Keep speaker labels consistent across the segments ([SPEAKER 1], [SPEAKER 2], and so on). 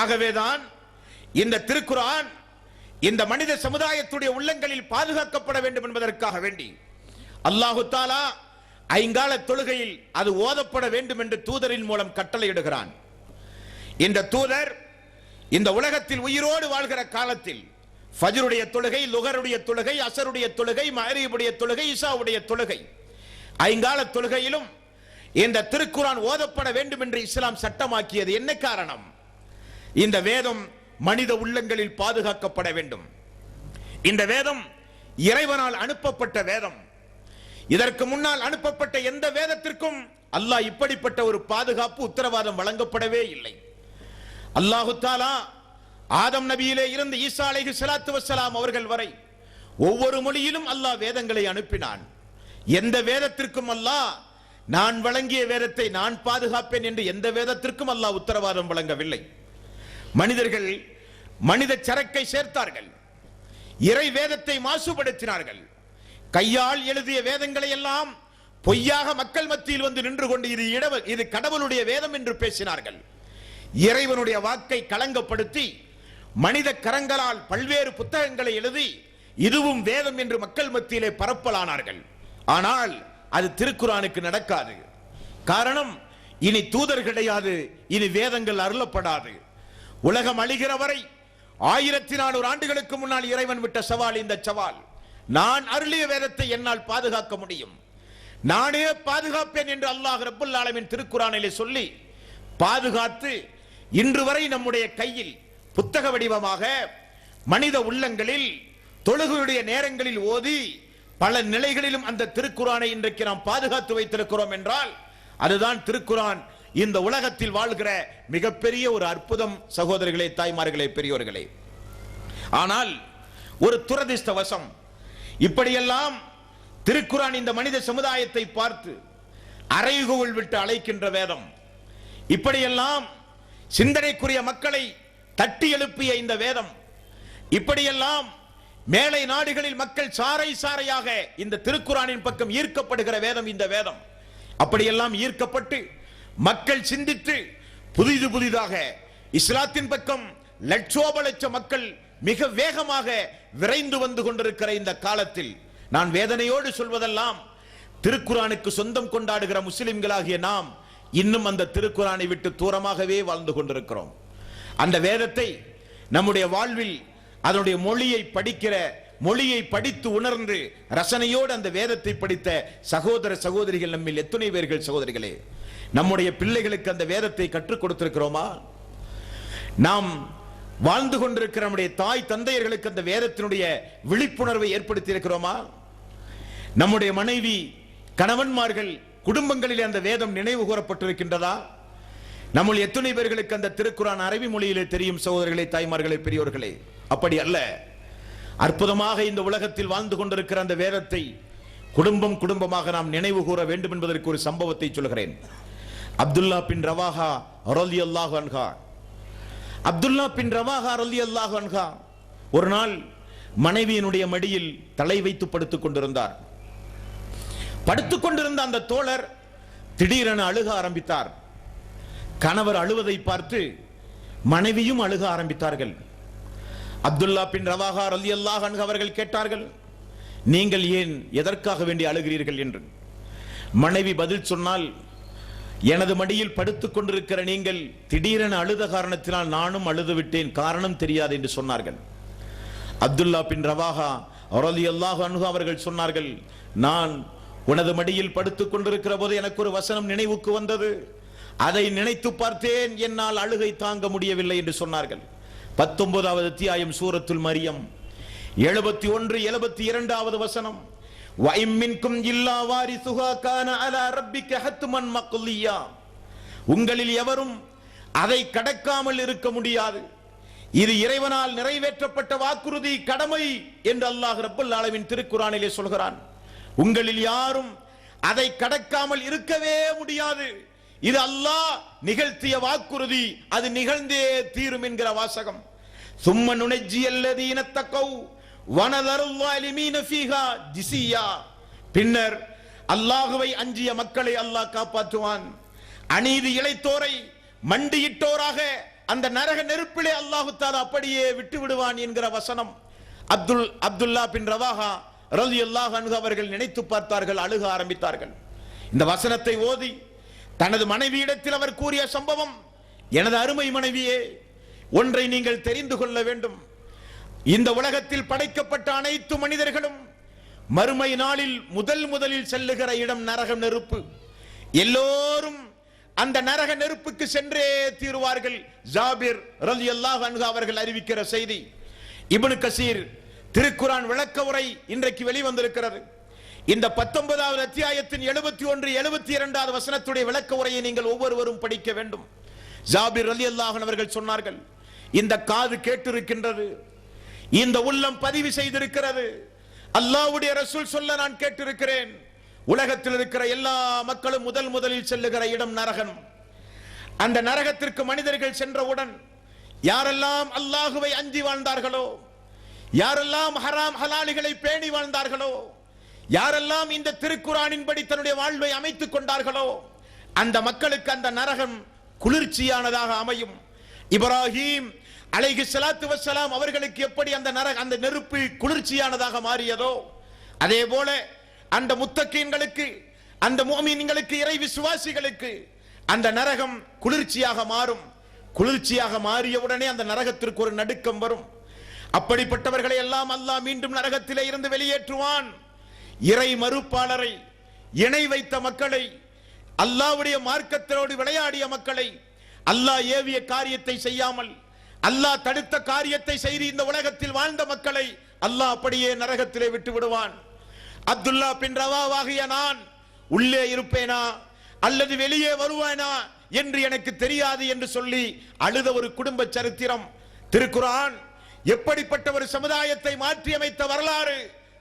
[SPEAKER 1] ஆகவேதான் இந்த திருக்குர்ஆன் இந்த மனித சமுதாயத்துடைய உள்ளங்களில் பாதுகாக்கப்பட வேண்டும் என்பதற்காக வேண்டி அல்லாஹு தஆலா ஐங்கால தொழுகையில் அது ஓதப்பட வேண்டும் என்று தூதரின் மூலம் கட்டளையிடுகிறான். இந்த தூதர் இந்த உலகத்தில் உயிரோடு வாழ்கிற காலத்தில் ஃபஜ்ருடைய தொழுகை, லுகருடைய தொழுகை, அஸருடைய தொழுகை, மக்ரிபுடைய தொழுகை, இஷாவுடைய தொழுகை, ஐங்கால தொழுகையிலும் இந்த திருக்குர்ஆன் ஓதப்பட வேண்டும் என்று இஸ்லாம் சட்டமாக்கியது. என்ன காரணம்? இந்த வேதம் மனித உள்ளங்களில் பாதுகாக்கப்பட வேண்டும். இந்த வேதம் இறைவனால் அனுப்பப்பட்ட வேதம். இதற்கு முன்னால் அனுப்பப்பட்ட எந்த வேதத்திற்கும் அல்லாஹ் இப்படிப்பட்ட ஒரு பாதுகாப்பு உத்தரவாதம் வழங்கப்படவே இல்லை. அல்லாஹு தஆலா ஆதம் நபியிலே இருந்து ஈசா அலைஹிஸ்ஸலாத்து வஸ்ஸலாம் அவர்கள் வரை ஒவ்வொரு மொழியிலும் அல்லாஹ் வேதங்களை அனுப்பினான். எந்த வேதத்திற்கும் அல்லாஹ் நான் வழங்கிய வேதத்தை நான் பாதுகாப்பேன் என்று எந்த வேதத்திற்கும் அல்லாஹ் உத்தரவாதம் வழங்கவில்லை. மனிதர்கள் மனித சரக்கை சேர்த்தார்கள், இறை வேதத்தை மாசுபடுத்தினார்கள், கையால் எழுதிய வேதங்களை எல்லாம் பொய்யாக மக்கள் மத்தியில் வந்து நின்று கொண்டு இது கடவுளுடைய வேதம் என்று பேசினார்கள். இறைவனுடைய வாக்கை களங்கப்படுத்தி மனித கரங்களால் பல்வேறு புத்தகங்களை எழுதி இதுவும் வேதம் என்று மக்கள் மத்தியிலே பரப்பலானார்கள். ஆனால் அது திருக்குர்ஆனுக்கு நடக்காது. காரணம், இனி தூதர் கிடையாது, இனி வேதங்கள் அருளப்படாது. உலகம் அழிகிற வரை 1400 ஆண்டுகளுக்கு முன்னால் இறைவன் விட்ட சவால் இந்த சவால். நான் அருளிய வேதத்தை என்னால் பாதுகாக்க முடியும், நானே பாதுகாப்பேன் என்று அல்லாஹ் ரப்பல் ஆலமீன் திருக்குர்ஆனிலே சொல்லி பாதுகாத்து இன்று வரை நம்முடைய கையில் புத்தக வடிவமாக மனித உள்ளங்களில் தொழுகையுடைய நேரங்களில் ஓதி பல நிலைகளிலும் அந்த திருக்குர்ஆனை இன்றைக்கு நாம் பாதுகாத்து வைத்திருக்கிறோம் என்றால் அதுதான் திருக்குர்ஆன் இந்த உலகத்தில் வாழ்கிற மிகப்பெரிய ஒரு அற்புதம். சகோதரர்களே, தாய்மார்களே, பெரியோர்களே, ஆனால் ஒரு துரதிர்ஷ்டவசம், இப்படியெல்லாம் திருக்குர்ஆன் இந்த மனித சமுதாயத்தை பார்த்து அறைகூவல் விட்டு அழைக்கின்ற வேதம், இப்படியெல்லாம் சிந்தனைக்குரிய மக்களை தட்டி எழுப்பிய இந்த வேதம், இப்படியெல்லாம் மேலை நாடுகளில் மக்கள் சாறை சாறையாக இந்த திருக்குர்ஆனின் பக்கம் ஈர்க்கப்படுகிற வேதம் இந்த வேதம். அப்படியெல்லாம் ஈர்க்கப்பட்டு மக்கள் சிந்தித்து புதிதாக இஸ்லாத்தின் பக்கம் லட்சோப லட்ச மக்கள் மிக வேகமாக விரைந்து வந்து கொண்டிருக்கிற இந்த காலத்தில் நான் வேதனையோடு சொல்வதெல்லாம், திருக்குர்ஆனுக்கு சொந்தம் கொண்டாடுகிற முஸ்லிம்களாகிய நாம் இன்னும் அந்த திருக்குர்ஆனை விட்டு தூரமாகவே வாழ்ந்து கொண்டிருக்கிறோம். அந்த வேதத்தை நம்முடைய வாழ்வில் அதனுடைய மொழியை படித்து உணர்ந்து ரசனையோடு அந்த வேதத்தை படித்த சகோதர சகோதரிகள் நம்மில் எத்தனை பேர்கள் சகோதரிகளே நம்முடைய பிள்ளைகளுக்கு அந்த வேதத்தை கற்றுக் கொடுத்திருக்கிறோமா? நாம் வாழ்ந்து கொண்டிருக்கிற நம்முடைய தாய் தந்தையர்களுக்கு அந்த வேதத்தினுடைய விழிப்புணர்வை ஏற்படுத்தி இருக்கிறோமா? நம்முடைய மனைவி கணவன்மார்கள் குடும்பங்களில் அந்த வேதம் நினைவு கூறப்பட்டிருக்கின்றதா? நம்முடைய எத்தனை பேர்களுக்கு அந்த திருக்குர்ஆன் அரபி மொழியிலே தெரியும் சகோதரர்களே, தாய்மார்களே, பெரியோர்களே? அப்படி அல்ல. அற்புதமாக இந்த உலகத்தில் வாழ்ந்து கொண்டிருக்கிற அந்த வேதத்தை குடும்பமாக நாம் நினைவு கூற வேண்டும் என்பதற்கு ஒரு சம்பவத்தை சொல்கிறேன். அப்துல்லா பின் ரவாஹா ரலியல்லாஹு அன்ஹு, அப்துல்லா பின் ரவாஹா ரலியல்லாஹு அன்ஹு ஒரு நாள் மனைவியினுடைய மடியில் தலை வைத்து படுத்துக் கொண்டிருந்தார். படுத்துக் கொண்டிருந்த அந்த தோழர் திடீரென அழுக ஆரம்பித்தார். கணவர் அழுவதை பார்த்து மனைவியும் அழுக ஆரம்பித்தார்கள். அப்துல்லா பின் ரவாஹா ரலியல்லாஹு அன்ஹு அவர்கள் கேட்டார்கள், நீங்கள் ஏன் எதற்காக வேண்டி அழுகிறீர்கள் என்று. மனைவி பதில் சொன்னால், எனது மடியில் படுத்துக் கொண்டிருக்கிற நீங்கள் திடீரென அழுத காரணத்தினால் நானும் அழுது விட்டேன், காரணம் தெரியாது என்று சொன்னார்கள். அப்துல்லா பின் ரவாஹா ரலியல்லாஹு அன்ஹு அவர்கள் சொன்னார்கள், நான் உனது மடியில் படுத்துக் கொண்டிருக்கிற போது எனக்கு ஒரு வசனம் நினைவுக்கு வந்தது, அதை நினைத்து பார்த்தேன், என்னால் அழுகை தாங்க முடியவில்லை என்று சொன்னார்கள். 19வது அத்தியாயம் சூரத்துல் மரியம் 71 72வது வசனம், வஇம்மின்கும் இல்லா வாரிசுஹா கான அலா ரப்பிக ஹத்மன் மக்லியா, உங்களில் எவரும் அதை கடக்காமல் இருக்க முடியாது, இது இறைவனால் நிறைவேற்றப்பட்ட வாக்குறுதி, கடமை என்று அல்லாஹ் ரப்பல் ஆலமீன் திருக்குர்ஆனிலே சொல்கிறான். உங்களில் யாரும் அதை கடக்காமல் இருக்கவே முடியாது, இது அல்லாஹ் நிகழ்த்திய வாக்குறுதி, அது நிகழ்ந்தே தீரும் என்கிற வாசகம். சும்ம நுனஜ்ஜி அல்லதீன தக்கவ் வனதருல் ஸாலிமீன ஃபீஹா ஜிஸியா, பின்னர் அல்லாஹ்வை அஞ்சிய மக்களை அல்லாஹ் காப்பாற்றுவான், அநீதி இழைத்தோரை மண்டியிட்டோராக அந்த நரக நெருப்பிலே அல்லாஹு தஆலா அப்படியே விட்டு விடுவான் என்கிற வசனம் அப்துல்லா பின் ரவாஹா ரலியல்லாஹு அன்ஹு அவர்கள் நினைத்து பார்த்தார்கள், அழுக ஆரம்பித்தார்கள். இந்த வசனத்தை ஓதி தனது மனைவியிடத்தில் அவர் கூறிய சம்பவம், எனது அருமை மனைவியே, ஒன்றை நீங்கள் தெரிந்து கொள்ள வேண்டும். இந்த உலகத்தில் படைக்கப்பட்ட அனைத்து மனிதர்களும் மறுமை நாளில் முதலில் செல்லுகிற இடம் நரக நெருப்பு. எல்லோரும் அந்த நரக நெருப்புக்கு சென்றே தீருவார்கள். ஜாபிர் ரலியல்லாஹு அன்ஹு அவர்கள் அறிவிக்கிற செய்தி. இப்னு கசீர் திருக்குரான் விளக்க உரை இன்றைக்கு வெளிவந்திருக்கிறது. இந்த 19வது அத்தியாயத்தின் 71, 72வது வசனத்துடைய விளக்க உரையை நீங்கள் ஒவ்வொருவரும் படிக்க வேண்டும். ஜாபிர் ரலியல்லாஹு அன்ஹு அவர்கள் சொன்னார்கள், இந்த காது கேட்டிருக்கின்றது, இந்த உள்ளம் பதிவு செய்திருக்கிறது. அல்லாஹ்வுடைய ரசூல் சொல்ல நான் கேட்டிருக்கிறேன், உலகத்தில் இருக்கிற எல்லா மக்களும் முதலில் செல்லுகிற இடம் நரகம். அந்த நரகத்திற்கு மனிதர்கள் சென்றவுடன் யாரெல்லாம் அல்லாஹுவை அஞ்சி வாழ்ந்தார்களோ, யாரெல்லாம் ஹராம் ஹலாலிகளை பேணி வாழ்ந்தார்களோ, யாரெல்லாம் இந்த திருக்குரானின்படி தன்னுடைய வாழ்வை அமைத்துக் கொண்டார்களோ, அந்த மக்களுக்கு அந்த நரகம் குளிர்ச்சியானதாக அமையும். இப்ராஹிம் அலைஹிஸ்ஸலாத்து வஸ்ஸலாம் அவர்களுக்கு எப்படி அந்த நெருப்பு குளிர்ச்சியானதாக மாறியதோ, அதே போல அந்த முத்தகீன்களுக்கு, அந்த முஃமின்களுக்கு, இறை விசுவாசிகளுக்கு அந்த நரகம் குளிர்ச்சியாக மாறும். குளிர்ச்சியாக மாறிய உடனே அந்த நரகத்திற்கு ஒரு நடுக்கம் வரும். அப்படிப்பட்டவர்களை எல்லாம் அல்லாஹ் மீண்டும் நரகத்திலே இருந்து வெளியேற்றுவான். இறை மறுப்பாளரை, இணை வைத்த மக்களை, அல்லாஹ்வுடைய மார்க்கத்தோடு விளையாடிய மக்களை, அல்லாஹ் ஏவிய காரியத்தை செய்யாமல் அல்லாஹ் தடுத்த காரியத்தை செய்து இந்த உலகத்தில் வாழ்ந்த மக்களை அல்லாஹ் அப்படியே நரகத்திலே விட்டு விடுவான். அப்துல்லா பின் ரவாஹாகிய நான் உள்ளே இருப்பேனா அல்லது வெளியே வருவேனா என்று எனக்கு தெரியாது என்று சொல்லி அழுத ஒரு குடும்ப சரித்திரம். திருக்குரான் எப்படிப்பட்ட ஒரு சமுதாயத்தை மாற்றியமைத்த வரலாறு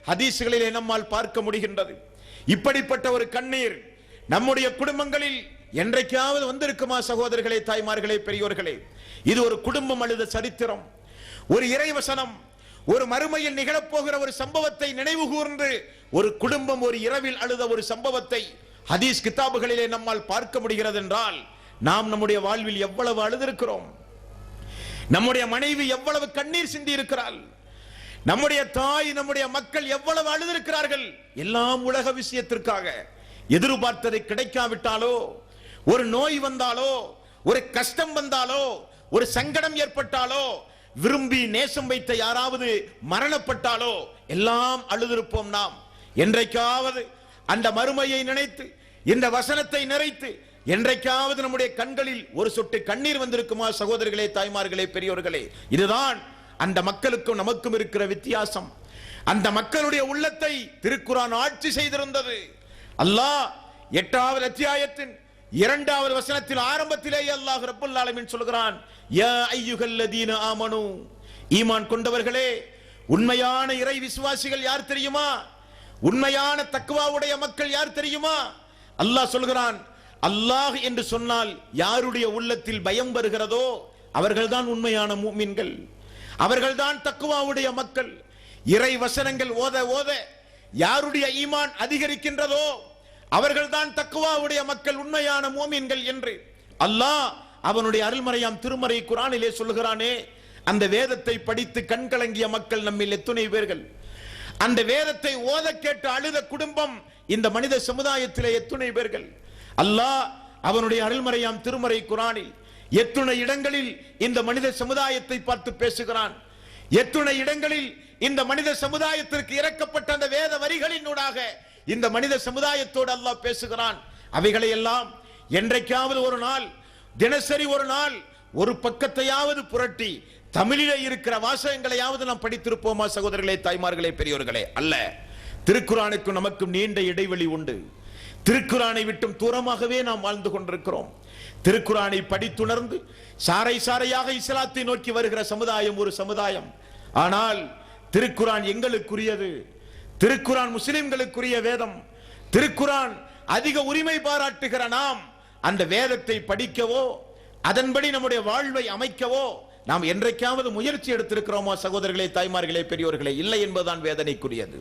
[SPEAKER 1] ஹதீஸ்களிலே நம்மால் பார்க்க முடிகின்றது. இப்படிப்பட்ட ஒரு கண்ணீர் நம்முடைய குடும்பங்களில் என்றைக்காவது வந்திருக்குமா சகோதரர்களே, தாய்மார்களே, பெரியோர்களே? இது ஒரு குடும்பம் அழுத சரித்திரம், ஒரு இறைவசனம், ஒரு மறுமையில் நிகழப்போகிற ஒரு சம்பவத்தை நினைவு கூர்ந்து ஒரு குடும்பம் ஒரு இரவில் அழுத ஒரு சம்பவத்தை ஹதீஸ் கிதாபுகளிலே நம்மால் பார்க்க முடிகிறது என்றால் நாம் நம்முடைய வாழ்வில் எவ்வளவு அழுதிருக்கிறோம், நம்முடைய மனைவி எவ்வளவு கண்ணீர் சிந்தி இருக்கிறாள், நம்முடைய தாய், நம்முடைய மக்கள் எவ்வளவு அழுதிருக்கிறார்கள். எல்லாம் உலக விஷயத்திற்காக. எதிர்பார்த்ததை கிடைக்காவிட்டாலோ, ஒரு நோய் வந்தாலோ, ஒரு கஷ்டம் வந்தாலோ, ஒரு சங்கடம் ஏற்பட்டாலோ, விரும்பி நேசம் வைத்த யாராவது மரணப்பட்டாலோ எல்லாம் அழுதிருப்போம் நாம். என்றைக்காவது அந்த மறுமையை நினைத்து இந்த வசனத்தை நிறைத்து என்றைக்காவது நம்முடைய கண்களில் ஒரு சொட்டு கண்ணீர் வந்திருக்குமா சகோதரர்களே, தாய்மார்களே, பெரியோர்களே? இதுதான் அந்த மக்களுக்கும் நமக்கும் இருக்கிற வித்தியாசம். அந்த மக்களுடைய உள்ளத்தை திருக்குரான் ஆட்சி செய்திருந்தது. அல்லாஹ் 8வது அத்தியாயத்தின் 2வது வசனத்தில் ஆரம்பத்திலேயே அல்லாஹ் ரப்பல் ஆலமீன் சொல்கிறான், யா அய்யுஹல்லதீன ஆமனு, ஈமான் கொண்டவர்களே, உண்மையான இறை விசுவாசிகள் யார் தெரியுமா? உண்மையான தக்வாவுடைய மக்கள் யார் தெரியுமா? அல்லாஹ் சொல்கிறான், அல்லாஹ் என்று சொன்னால் யாருடைய உள்ளத்தில் பயம் வருகிறதோ அவர்கள்தான் உண்மையான முஃமின்கள், அவர்கள்தான் தக்வாவுடைய மக்கள். இறை வசனங்கள் ஓத ஓத யாருடைய ஈமான் அதிகரிக்கின்றதோ அவர்கள்தான் தக்வாவுடைய மக்கள், உண்மையான முஃமின்கள் என்று அல்லாஹ் அவனுடைய அருள்மறையாம் திருமறை குர்ஆனிலே சொல்கிறானே. அந்த வேதத்தை படித்து கண்கலங்கிய மக்கள் நம்மில் எத்தனை பேர்கள்? அந்த வேதத்தை ஓத கேட்டு அழுத குடும்பம் இந்த மனித சமுதாயத்திலே எத்தனை பேர்கள்? அல்லாஹ் அவனுடைய அருள்மறையாம் திருமறை குர்ஆனில் எத்துணை இடங்களில் இந்த மனித சமுதாயத்தை பார்த்து பேசுகிறான். எத்துணை இடங்களில் இந்த மனித சமுதாயத்திற்கு இறக்கப்பட்ட அந்த வேத வரிகளினூடாக இந்த மனித சமுதாயத்தோடு அல்லாஹ் பேசுகிறான். அவைகளை எல்லாம் என்றைக்காவது ஒரு நாள், தினசரி ஒரு நாள், ஒரு பக்கத்தையாவது புரட்டி தமிழிலே இருக்கிற வாசகங்களையாவது நாம் படித்திருப்போமா சகோதரர்களே, தாய்மார்களே, பெரியோர்களே? அல்ல. திருக்குரானுக்கும் நமக்கும் நீண்ட இடைவெளி உண்டு. திருக்குரானை விட்டும் தூரமாகவே நாம் வாழ்ந்து கொண்டிருக்கிறோம். திருக்குரானை படித்துணர்ந்து சாரை சாரையாக இஸ்லாத்தை நோக்கி வருகிற சமுதாயம் ஒரு சமுதாயம். ஆனால் திருக்குரான் எங்களுக்குரியது. திருக்குரான் முஸ்லிம்களுக்குரிய வேதம். திருக்குரான் அதிக உரிமை பாராட்டுகிற நாம் அந்த வேதத்தை படிக்கவோ அதன்படி நம்முடைய வாழ்வை அமைக்கவோ நாம் என்றைக்காவது முயற்சி எடுத்திருக்கிறோமா சகோதரர்களே, தாய்மார்களே, பெரியோர்களே? இல்லை என்பதுதான் வேதனைக்குரியது.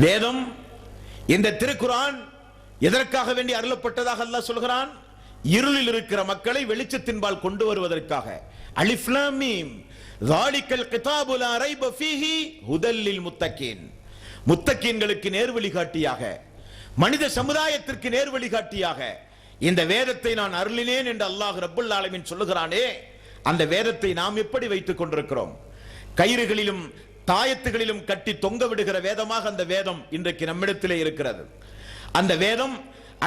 [SPEAKER 1] வேதம், இந்த திருக்குரான் எதற்காக வேண்டி அருளப்பட்டதாக அல்லாஹ் சொல்கிறான்? இருளில் இருக்கிற மக்களை வெளிச்சத்தின்பால் கொண்டு வருவதற்காக. அலிஃப் லாம் மீம் ஸாலிகல் கிதாபு லா ரைப ஃபீஹி ஹுதல் லில் முத்தகீன். முத்தகீன்களுக்கு நேர்வழி காட்டியாக, மனித சமுதாயத்திற்கு நேர்வழி காட்டியாக இந்த வேதத்தை நான் அருளினேன் என்று அல்லாஹ் ரப்பல் ஆலமீன் சொல்லுகிறானே, அந்த வேதத்தை நாம் எப்படி வைத்துக் கொண்டிருக்கிறோம்? கயிறுகளிலும் தாயத்துகளிலும் கட்டி தொங்க விடுகிற வேதமாக அந்த வேதம் இன்றைக்கு நம்மிடத்திலே இருக்கிறது. அந்த வேதம்,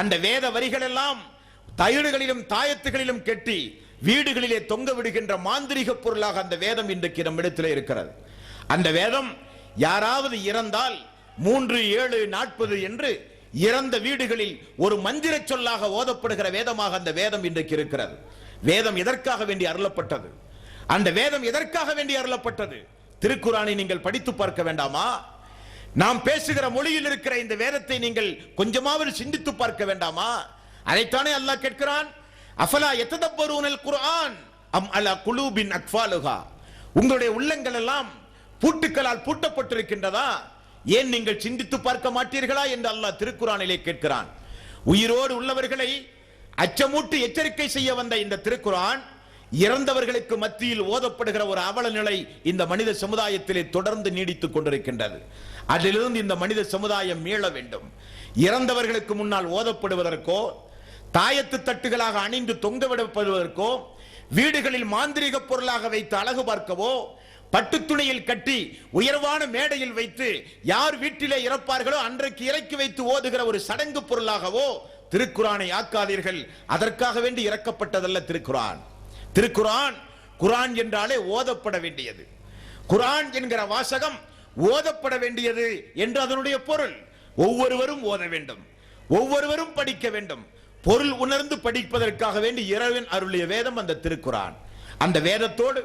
[SPEAKER 1] அந்த வேத வரிகள் எல்லாம் தயிடுகளிலும் தாயத்துகளிலும் கட்டி வீடுகளிலே தொங்க விடுகின்ற மாந்திரிக பொருளாக அந்த வேதம் இன்றைக்கு நம்மிடத்திலே இருக்கிறது. அந்த வேதம் யாராவது இறந்தால் 3, 7, 40 என்று இறந்த வீடுகளில் ஒரு மந்திர சொல்லாக ஓதப்படுகிற வேதமாக அந்த வேதம் இன்றைக்கு இருக்கிறது. வேதம் எதற்காக வேண்டி அருளப்பட்டது? அந்த வேதம் எதற்காக வேண்டி அருளப்பட்டது? திருக்குரானை நீங்கள் படித்து பார்க்க வேண்டாமா? நாம் பேசுகிற மொழியில் இருக்கிற இந்த வேதத்தை நீங்கள் கொஞ்சமாவது சிந்தித்து பார்க்க வேண்டாமா? அதைத்தானே அல்லாஹ் கேட்கிறான், அஃபலா யததப்பரூனல் குர்ஆன் அம் அலா குலூபின் அக்ஃபாலுஹா. உங்களுடைய உள்ளங்கள் எல்லாம் பூட்டுக்களால் பூட்டப்பட்டிருக்கின்றதா? ஏன் நீங்கள் சிந்தித்து பார்க்க மாட்டீர்களா என்று அல்லாஹ் திருக்குரானிலே கேட்கிறான். உயிரோடு உள்ளவர்களை அச்சமூட்டி எச்சரிக்கை செய்ய வந்த இந்த திருக்குரான் இறந்தவர்களுக்கு மத்தியில் ஓதப்படுகிற ஒரு அவல நிலை இந்த மனித சமுதாயத்திலே தொடர்ந்து நீடித்துக் கொண்டிருக்கின்றது. அதிலிருந்து இந்த மனித சமுதாயம் மீள வேண்டும். இறந்தவர்களுக்கு முன்னால் ஓதப்படுவதற்கோ, தாயத்து தட்டுகளாக அணிந்து தொங்கவிடப்படுவதற்கோ, வீடுகளில் மாந்திரிக பொருளாக வைத்து அழகு பார்க்கவோ, பட்டு துணியில் கட்டி உயர்வான மேடையில் வைத்து யார் வீட்டிலே இறப்பார்களோ அன்றைக்கு இறக்கி வைத்து ஓதுகிற ஒரு சடங்கு பொருளாகவோ திருக்குரானை ஆக்காதீர்கள். அதற்காக வேண்டி இறக்கப்பட்டதல்ல திருக்குரான். திருக்குரான், குரான் என்றாலே ஓதப்பட வேண்டியது. குரான் என்கிற வாசகம் ஓதப்பட வேண்டியது என்று அதனுடைய பொருள். ஒவ்வொருவரும் ஓத வேண்டும், ஒவ்வொருவரும் படிக்க வேண்டும். பொருள் உணர்ந்து படிப்பதற்காக வேண்டி இறைவன் அருளிய வேதம் அந்த திருக்குரான். அந்த வேதத்தோடு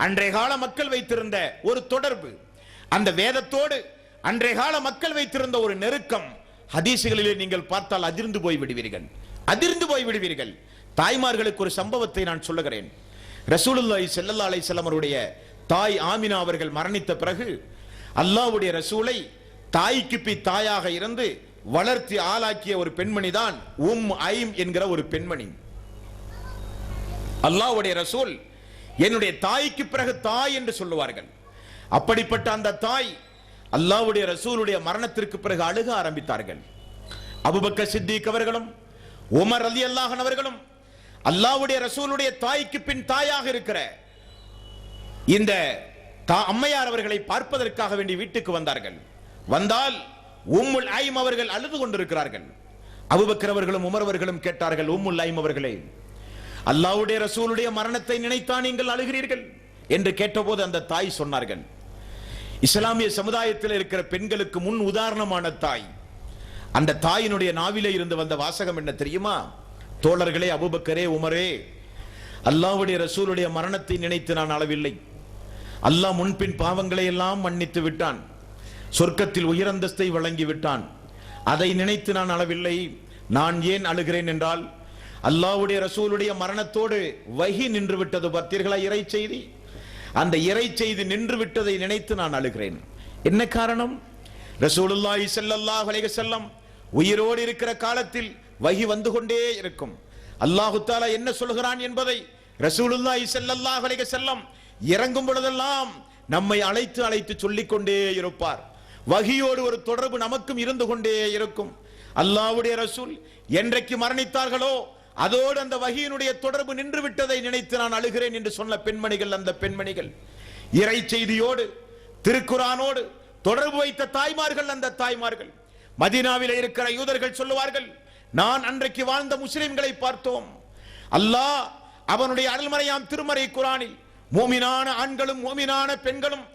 [SPEAKER 1] அன்றைய கால மக்கள் வைத்திருந்த ஒரு தொடர்பு, அந்த வேதத்தோடு அன்றைய கால மக்கள் வைத்திருந்த ஒரு நெருக்கம் ஹதீசுகளிலே நீங்கள் பார்த்தால் அதிர்ந்து போய் விடுவீர்கள், அதிர்ந்து போய் விடுவீர்கள். தாய்மார்களுக்கு ஒரு சம்பவத்தை நான் சொல்லுகிறேன். ரசூலுல்லாஹி ஸல்லல்லாஹு அலைஹி வஸல்லம் அவருடைய தாய் ஆமினா அவர்கள் மரணித்த பிறகு அல்லாஹ்வுடைய ரசூலை தாய்க்கு பி தாயாக இருந்து வளர்த்தி ஆளாக்கிய ஒரு பெண்மணி தான் ஐம் என்கிற ஒரு பெண்மணி. அல்லாஹ்வுடைய ரசூல் என்னுடைய தாய்க்கு பிறகு தாய் என்று சொல்லுவார்கள். அப்படிப்பட்ட அந்த தாய் அல்லாஹ்வுடைய ரசூலுடைய மரணத்திற்கு பிறகு அழுக ஆரம்பித்தார்கள். அபூபக்கர் சித்திக் அவர்களும் உமர் ரலியல்லாஹு அன்ஹு அவர்களும் அல்லாஹ்வுடைய ரசூலுடைய தாய்க்கு பின் தாயாக இருக்கிற இந்த அம்மையார் அவர்களை பார்ப்பதற்காக வேண்டி வீட்டுக்கு வந்தார்கள். வந்தால் உம்முல் ஐம் அவர்கள் அழுது கொண்டிருக்கிறார்கள். அபூபக்கர் அவர்களும் உமர் அவர்களும் கேட்டார்கள், உம்முல் ஐம் அவர்களே, அல்லாஹ்வுடைய ரசூலுடைய மரணத்தை நினைத்தான் நீங்கள் அழுகிறீர்கள் என்று கேட்டபோது அந்த தாய் சொன்னார்கள், இஸ்லாமிய சமுதாயத்தில் இருக்கிற பெண்களுக்கு முன் உதாரணமான தாய். அந்த தாயினுடைய நாவிலே இருந்து வந்த வாசகம் என்ன தெரியுமா? தோழர்களே, அபூபக்கரே, உமரே, அல்லாஹ்வுடைய ரசூலுடைய மரணத்தை நினைத்து நான் அழவில்லை. அல்லாஹ் முன்பின் பாவங்களை எல்லாம் மன்னித்து விட்டான், சொர்க்கத்தில் உயரந்தஸ்தை வழங்கி விட்டான். அதை நினைத்து நான் அழவில்லை. நான் ஏன் அழுகிறேன் என்றால், அல்லாஹ்வுடைய ரசூலுடைய மரணத்தோடு வஹி நின்று விட்டது. பார்த்தீர்களா இறை செய்தி? அந்த இறை செய்தி நின்று விட்டதை நினைத்து நான் அழுகிறேன். என்ன காரணம்? ரசூலுல்லாஹி ஸல்லல்லாஹு அலைஹி வஸல்லம் உயிரோடு இருக்கிற காலத்தில் வஹி வந்து கொண்டே இருக்கும். அல்லாஹ் தஆலா என்ன சொல்கிறான் என்பதை ரசூலுல்லாஹி ஸல்லல்லாஹு அலைஹி வஸல்லம் இறங்கும் பொழுதெல்லாம் நம்மை அழைத்து அழைத்து சொல்லிக் கொண்டே இருப்பார். வஹியோடு ஒரு தொடர்பு நமக்கும் இருந்து கொண்டே இருக்கும். அல்லாஹ்வுடைய ரசூல் என்றைக்கு மரணித்தார்களோ அதோடு அந்த வஹியினுடைய தொடர்பு நின்று விட்டதை நினைத்து நான் அழுகிறேன் என்று சொன்ன பெண்மணிகள், அந்த பெண்மணிகள் இறை செய்தியோடு திருக்குரானோடு தொடர்பு வைத்த தாய்மார்கள், அந்த தாய்மார்கள். மதீனாவில் இருக்கிற யூதர்கள் சொல்லுவார்கள், நான் அன்றைக்கு வாழ்ந்த முஸ்லிம்களை பார்த்தோம். அல்லாஹ் அவனுடைய அருள்மறையாம் திருமறை குரானில் மூமினான ஆண்களும் மூமினான பெண்களும்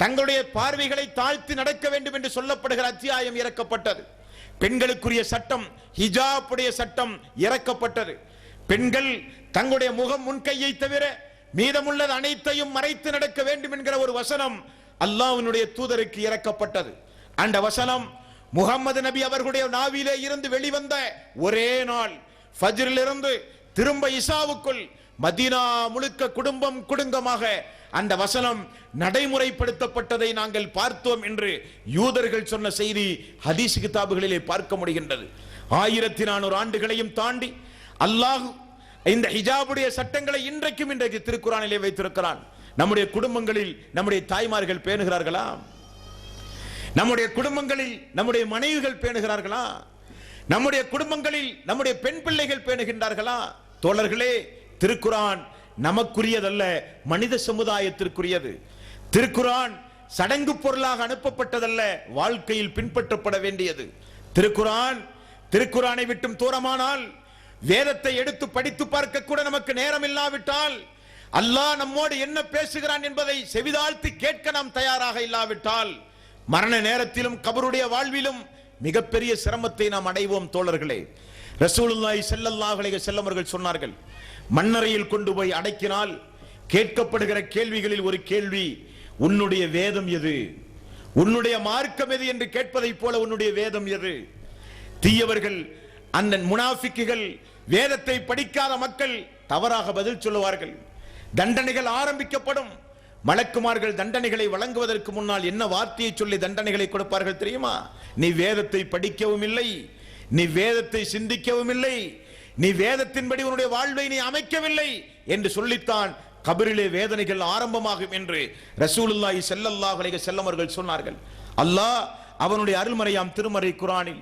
[SPEAKER 1] தங்களுடைய பார்வைகளை தாழ்த்தி நடக்க வேண்டும் என்று சொல்லப்படுகிற அத்தியாயம் இறக்கப்பட்டது. பெண்களுக்குரிய சட்டம், ஹிஜாப் உடைய சட்டம் இறக்கப்பட்டது. பெண்கள் தங்களுடைய முகம் முன்கையை தவிர மீதமுள்ளது அனைத்தையும் மறைத்து நடக்க வேண்டும் என்கிற ஒரு வசனம் அல்லாஹ்வினுடைய தூதருக்கு இறக்கப்பட்டது. அந்த வசனம் முகமது நபி அவர்களுடைய நாவிலே இருந்து வெளிவந்த ஒரே நாள் ஃபஜ்ரிலிருந்து திரும்ப இசாவுக்குள் மதீனா முழுக்க குடும்பம் குடும்பமாக அந்த வசனம் நடைமுறைப்படுத்தப்பட்டதை நாங்கள் பார்த்தோம் என்று யூதர்கள் சொன்ன செய்தி ஹதீஸ் கிதாபுகளிலே பார்க்க முடிகின்றது. 1400 ஆண்டுகளையும் தாண்டி அல்லாஹ் இந்த ஹிஜாபுடைய சட்டங்களை இன்றைக்கு திருக்குர்ஆனிலே வைத்திருக்கிறான். நம்முடைய குடும்பங்களில் நம்முடைய தாய்மார்கள் பேணுகிறார்களா? நம்முடைய குடும்பங்களில் நம்முடைய மனைவிகள் பேணுகிறார்களா? நம்முடைய குடும்பங்களில் நம்முடைய பெண் பிள்ளைகள் பேணுகின்றார்களா? தோழர்களே, திருக்குர்ஆன் நமக்குரியதல்ல, மனித சமுதாயத்திற்குரியது. திருக்குர்ஆன் சடங்கு பொருளாக அனுப்பப்பட்டதல்ல, வாழ்க்கையில் பின்பற்றப்பட வேண்டியது. திருக்குர்ஆனை விட்டும் தூரமானால், வேதத்தை எடுத்து படித்து பார்க்க கூட நமக்கு நேரம் இல்லாவிட்டால், அல்லாஹ் நம்மோடு என்ன பேசுகிறான் என்பதை செவிதாழ்த்தி கேட்க நாம் தயாராக இல்லாவிட்டால், மரண நேரத்திலும் கபருடைய வாழ்விலும் மிகப்பெரிய சிரமத்தை நாம் அடைவோம். தோழர்களே, ரசூலுல்லாஹி ஸல்லல்லாஹு அலைஹி வஸல்லம் அவர்கள் சொன்னார்கள், மண்ணறையில் கொண்டு போய் அடக்கினால் கேட்கப்படுகிற கேள்விகளில் ஒரு கேள்வி, உன்னுடைய வேதம் எது, உன்னுடைய மார்க்கம் எது என்று கேட்பதை போல உன்னுடைய வேதம் எது? தீயவர்கள், அந்த முனாஃபிக்குகள், வேதத்தை படிக்காத மக்கள் தவறாக பதில் சொல்லுவார்கள். தண்டனைகள் ஆரம்பிக்கப்படும். மலக்குமார்கள் தண்டனைகளை வழங்குவதற்கு முன்னால் என்ன வார்த்தையை சொல்லி தண்டனைகளை கொடுப்பார்கள் தெரியுமா? நீ வேதத்தை படிக்கவும் இல்லை, நீ வேதத்தை சிந்திக்கவும் இல்லை, நீ வேதத்தின்படி உன்னுடைய வாழ்வை நீ அமைக்கவில்லை என்று சொல்லித்தான் கபரிலே வேதனைகள் ஆரம்பமாகும் என்று ரசூலுல்லாஹி ஸல்லல்லாஹு அலைஹி வஸல்லம் அவர்கள் சொன்னார்கள். அல்லாஹ் அவனுடைய அருள்மறையாம் திருமறை குர்ஆனில்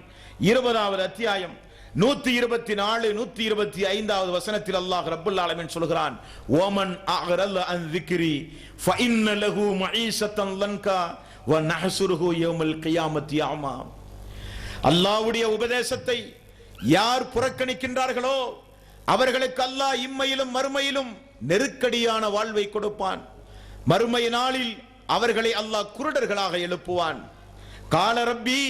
[SPEAKER 1] 20வது அத்தியாயம் 124 125வது வசனத்தில் அல்லாஹ் ரப்பல் ஆலமீன் சொல்கிறான், ஓமன் அஅரத அன் ذிக்ரி ஃபஇன்ன லஹு மஈஸத்தன் லன்கா வ நஹ்சுருஹு யௌமல் கியாமத்தி அமா. அல்லாஹ்வுடைய உபதேசத்தை யார் புறக்கணிக்கின்றார்களோ அவர்களுக்கு அல்லாஹ் இம்மையிலும் மறுமையிலும் நெருக்கடியான வாழ்வை கொடுப்பான். மறுமை நாளில் அவர்களை அல்லாஹ் குருடர்களாக எழுப்புவான். கால ரப்பி